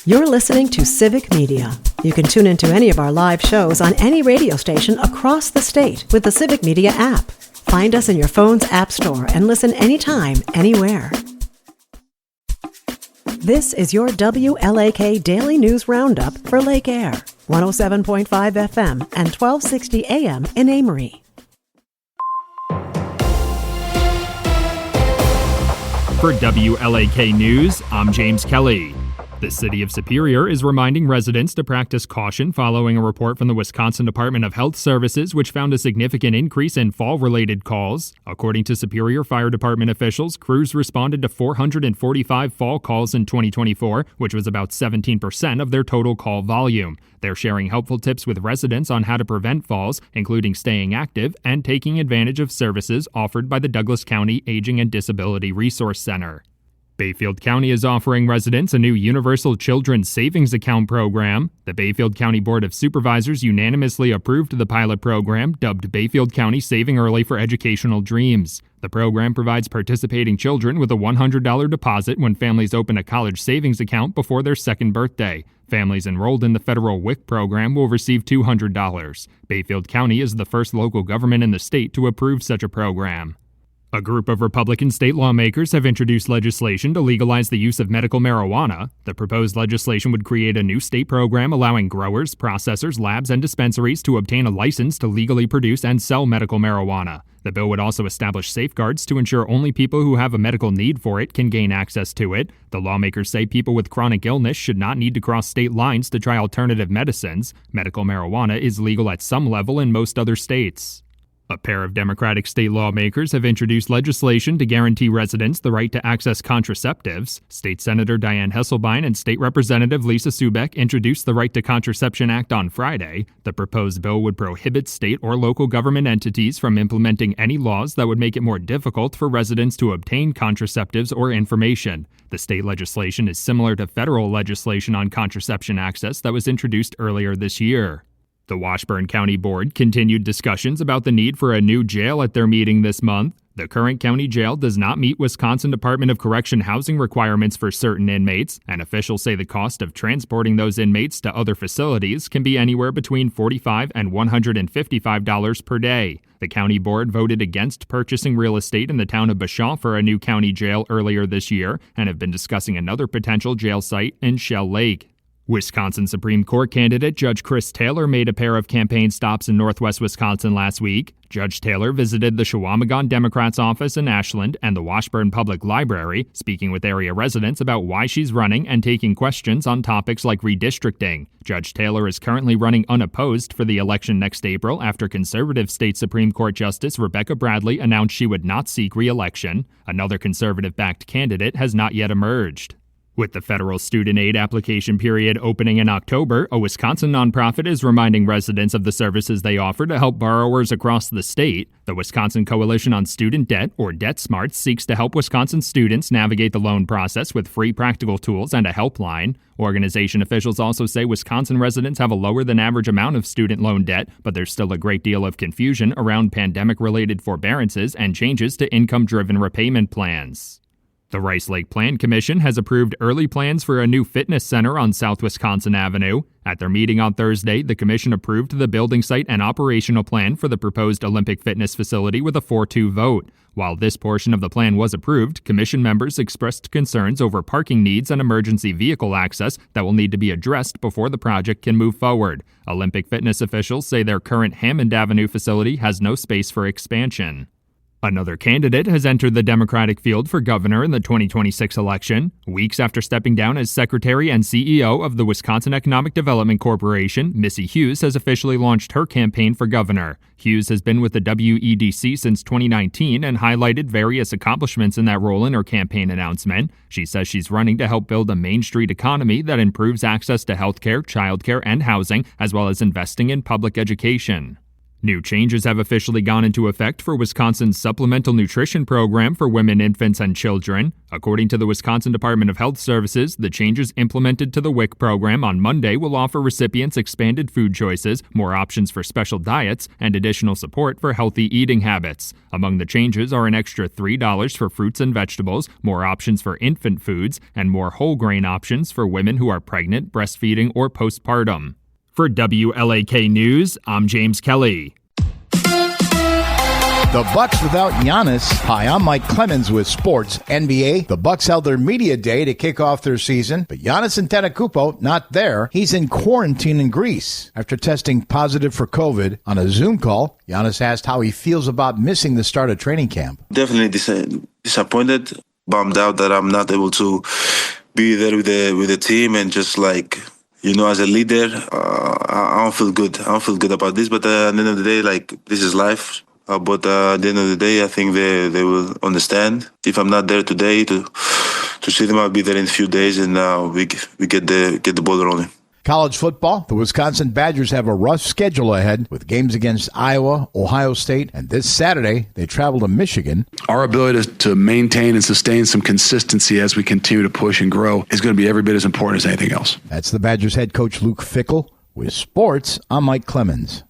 You're listening to Civic Media. You can tune into any of our live shows on any radio station across the state with the Civic Media app. Find us in your phone's app store and listen anytime, anywhere. This is your WLAK Daily News Roundup for Lake Air, 107.5 FM and 1260 AM in Amory. For WLAK News, I'm James Kelly. The City of Superior is reminding residents to practice caution following a report from the Wisconsin Department of Health Services, which found a significant increase in fall-related calls. According to Superior Fire Department officials, crews responded to 445 fall calls in 2024, which was about 17% of their total call volume. They're sharing helpful tips with residents on how to prevent falls, including staying active and taking advantage of services offered by the Douglas County Aging and Disability Resource Center. Bayfield County is offering residents a new Universal Children's Savings Account program. The Bayfield County Board of Supervisors unanimously approved the pilot program, dubbed Bayfield County Saving Early for Educational Dreams. The program provides participating children with a $100 deposit when families open a college savings account before their second birthday. Families enrolled in the federal WLAK program will receive $200. Bayfield County is the first local government in the state to approve such a program. A group of Republican state lawmakers have introduced legislation to legalize the use of medical marijuana. The proposed legislation would create a new state program allowing growers, processors, labs, and dispensaries to obtain a license to legally produce and sell medical marijuana. The bill would also establish safeguards to ensure only people who have a medical need for it can gain access to it. The lawmakers say people with chronic illness should not need to cross state lines to try alternative medicines. Medical marijuana is legal at some level in most other states. A pair of Democratic state lawmakers have introduced legislation to guarantee residents the right to access contraceptives. State Senator Dianne Hesselbein and State Representative Lisa Subeck introduced the Right to Contraception Act on Friday. The proposed bill would prohibit state or local government entities from implementing any laws that would make it more difficult for residents to obtain contraceptives or information. The state legislation is similar to federal legislation on contraception access that was introduced earlier this year. The Washburn County Board continued discussions about the need for a new jail at their meeting this month. The current county jail does not meet Wisconsin Department of Correction housing requirements for certain inmates, and officials say the cost of transporting those inmates to other facilities can be anywhere between $45 and $155 per day. The county board voted against purchasing real estate in the town of Bashaw for a new county jail earlier this year and have been discussing another potential jail site in Shell Lake. Wisconsin Supreme Court candidate Judge Chris Taylor made a pair of campaign stops in northwest Wisconsin last week. Judge Taylor visited the Chequamegon Democrats' office in Ashland and the Washburn Public Library, speaking with area residents about why she's running and taking questions on topics like redistricting. Judge Taylor is currently running unopposed for the election next April after conservative state Supreme Court Justice Rebecca Bradley announced she would not seek re-election. Another conservative-backed candidate has not yet emerged. With the federal student aid application period opening in October, a Wisconsin nonprofit is reminding residents of the services they offer to help borrowers across the state. The Wisconsin Coalition on Student Debt, or DebtSmart, seeks to help Wisconsin students navigate the loan process with free practical tools and a helpline. Organization officials also say Wisconsin residents have a lower than average amount of student loan debt, but there's still a great deal of confusion around pandemic-related forbearances and changes to income-driven repayment plans. The Rice Lake Plan Commission has approved early plans for a new fitness center on South Wisconsin Avenue. At their meeting on Thursday, the commission approved the building site and operational plan for the proposed Olympic fitness facility with a 4-2 vote. While this portion of the plan was approved, commission members expressed concerns over parking needs and emergency vehicle access that will need to be addressed before the project can move forward. Olympic fitness officials say their current Hammond Avenue facility has no space for expansion. Another candidate has entered the Democratic field for governor in the 2026 election. Weeks after stepping down as secretary and CEO of the Wisconsin Economic Development Corporation, Missy Hughes has officially launched her campaign for governor. Hughes has been with the WEDC since 2019 and highlighted various accomplishments in that role in her campaign announcement. She says she's running to help build a Main Street economy that improves access to healthcare, childcare, and housing, as well as investing in public education. New changes have officially gone into effect for Wisconsin's Supplemental Nutrition Program for women, infants, and children. According to the Wisconsin Department of Health Services, the changes implemented to the WIC program on Monday will offer recipients expanded food choices, more options for special diets, and additional support for healthy eating habits. Among the changes are an extra $3 for fruits and vegetables, more options for infant foods, and more whole grain options for women who are pregnant, breastfeeding, or postpartum. For WLAK News, I'm James Kelly. The Bucks without Giannis. Hi, I'm Mike Clemens with Sports NBA. The Bucks held their media day to kick off their season, but Giannis Antetokounmpo not there. He's in quarantine in Greece after testing positive for COVID. On a Zoom call, Giannis asked how he feels about missing the start of training camp. Definitely disappointed, bummed out that I'm not able to be there with the team and just as a leader, I don't feel good. I don't feel good about this, but at the end of the day, this is life. But at the end of the day, I think they will understand. If I'm not there today to see them, I'll be there in a few days, and we get the ball rolling. College football, the Wisconsin Badgers have a rough schedule ahead with games against Iowa, Ohio State, and this Saturday they travel to Michigan. Our ability to maintain and sustain some consistency as we continue to push and grow is going to be every bit as important as anything else. That's the Badgers head coach Luke Fickell. With sports, I'm Mike Clemens.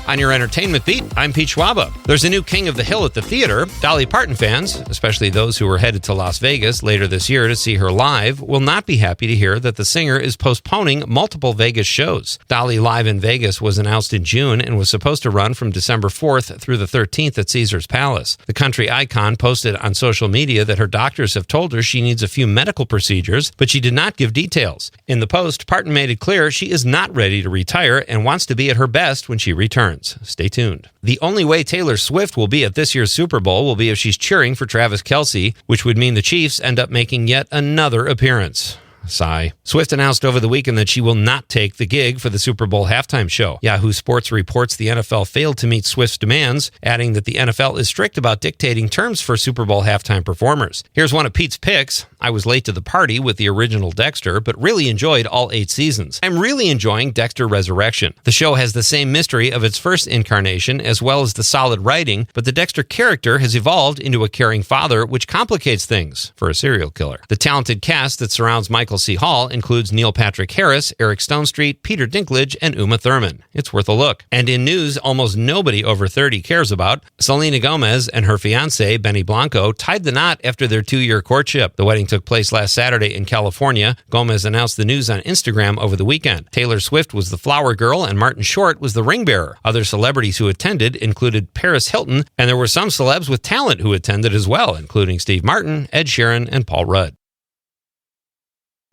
On your entertainment beat, I'm Pete Schwaba. There's a new King of the Hill at the theater. Dolly Parton fans, especially those who are headed to Las Vegas later this year to see her live, will not be happy to hear that the singer is postponing multiple Vegas shows. Dolly Live in Vegas was announced in June and was supposed to run from December 4th through the 13th at Caesars Palace. The country icon posted on social media that her doctors have told her she needs a few medical procedures, but she did not give details. In the post, Parton made it clear she is not ready to retire and wants to be at her best when she returns. Stay tuned. The only way Taylor Swift will be at this year's Super Bowl will be if she's cheering for Travis Kelce, which would mean the Chiefs end up making yet another appearance. Sigh. Swift announced over the weekend that she will not take the gig for the Super Bowl halftime show. Yahoo Sports reports the NFL failed to meet Swift's demands, adding that the NFL is strict about dictating terms for Super Bowl halftime performers. Here's one of Pete's picks. I was late to the party with the original Dexter, but really enjoyed all 8 seasons. I'm really enjoying Dexter Resurrection. The show has the same mystery of its first incarnation as well as the solid writing, but the Dexter character has evolved into a caring father, which complicates things for a serial killer. The talented cast that surrounds Michael C. Hall includes Neil Patrick Harris, Eric Stonestreet, Peter Dinklage, and Uma Thurman. It's worth a look. And in news almost nobody over 30 cares about, Selena Gomez and her fiancé, Benny Blanco, tied the knot after their 2-year courtship. The wedding took place last Saturday in California. Gomez announced the news on Instagram over the weekend. Taylor Swift was the flower girl and Martin Short was the ring bearer. Other celebrities who attended included Paris Hilton, and there were some celebs with talent who attended as well, including Steve Martin, Ed Sheeran, and Paul Rudd.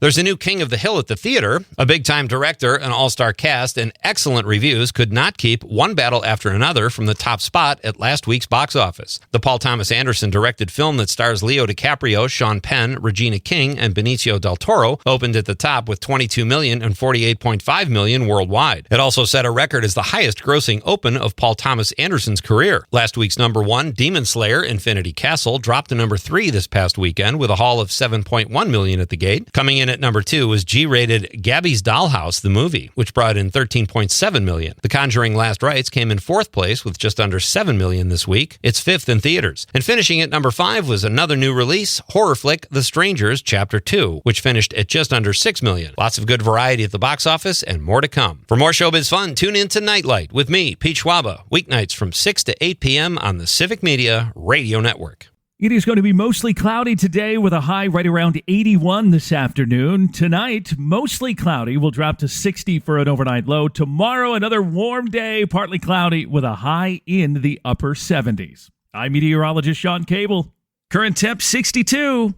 There's a new King of the Hill at the theater. A big-time director, an all-star cast, and excellent reviews could not keep one battle after another from the top spot at last week's box office. The Paul Thomas Anderson-directed film that stars Leo DiCaprio, Sean Penn, Regina King, and Benicio del Toro opened at the top with $22 million and $48.5 million worldwide. It also set a record as the highest-grossing open of Paul Thomas Anderson's career. Last week's number 1, Demon Slayer: Infinity Castle, dropped to number 3 this past weekend with a haul of $7.1 million at the gate. Coming in at number 2 was G-rated Gabby's Dollhouse, the movie, which brought in $13.7 million. The Conjuring Last Rites came in 4th place with just under $7 million this week. It's 5th in theaters. And finishing at number 5 was another new release, horror flick The Strangers Chapter 2, which finished at just under $6 million. Lots of good variety at the box office and more to come. For more showbiz fun, tune in to Nightlight with me, Pete Schwaba, weeknights from 6 to 8 p.m. on the Civic Media Radio Network. It is going to be mostly cloudy today with a high right around 81 this afternoon. Tonight, mostly cloudy. Will drop to 60 for an overnight low. Tomorrow, another warm day, partly cloudy with a high in the upper 70s. I'm meteorologist Sean Cable. Current temp 62.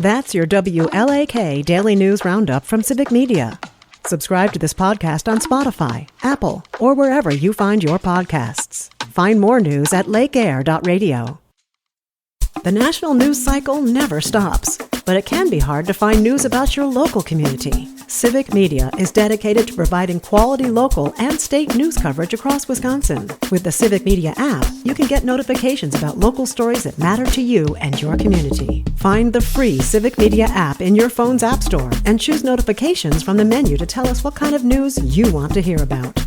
That's your WLAK Daily News Roundup from Civic Media. Subscribe to this podcast on Spotify, Apple, or wherever you find your podcasts. Find more news at lakeair.radio. The national news cycle never stops, but it can be hard to find news about your local community. Civic Media is dedicated to providing quality local and state news coverage across Wisconsin. With the Civic Media app, you can get notifications about local stories that matter to you and your community. Find the free Civic Media app in your phone's app store and choose notifications from the menu to tell us what kind of news you want to hear about.